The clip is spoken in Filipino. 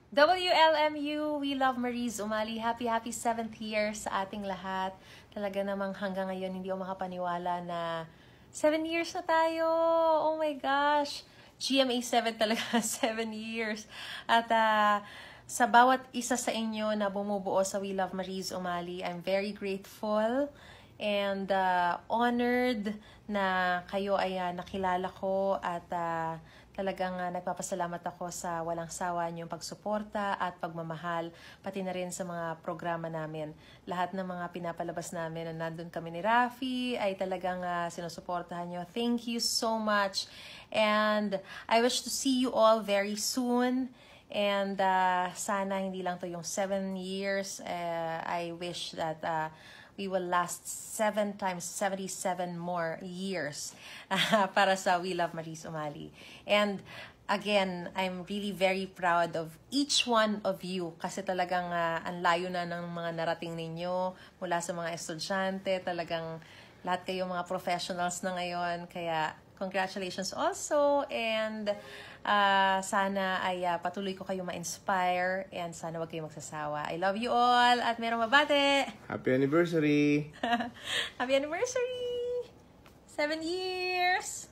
WLMU, we love Mariz Umali. Happy 7th year sa ating lahat. Talaga namang hanggang ngayon hindi ako makapaniwala na 7 years na tayo. Oh my gosh. GMA 7 talaga, 7 years. At sa bawat isa sa inyo na bumubuo sa We Love Mariz Umali, I'm very grateful and honored na kayo ay nakilala ko at talagang nagpapasalamat ako sa walang sawa niyong pagsuporta at pagmamahal, pati na rin sa mga programa namin. Lahat ng mga pinapalabas namin na nandun kami ni Rafi ay talagang sinusuportahan niyo. Thank you so much. And I wish to see you all very soon. And sana hindi lang to yung 7 years. I wish that we will last 7 times 77 more years para sa We Love Mariz Umali. And again, I'm really very proud of each one of you kasi talagang ang layo na ng mga narating ninyo mula sa mga estudyante. Talagang lahat kayo mga professionals na ngayon. Kaya congratulations also, and sana ay patuloy ko kayo ma-inspire and sana wag kayo magsasawa. I love you all at merong mabate! Happy anniversary! Happy anniversary! 7 years!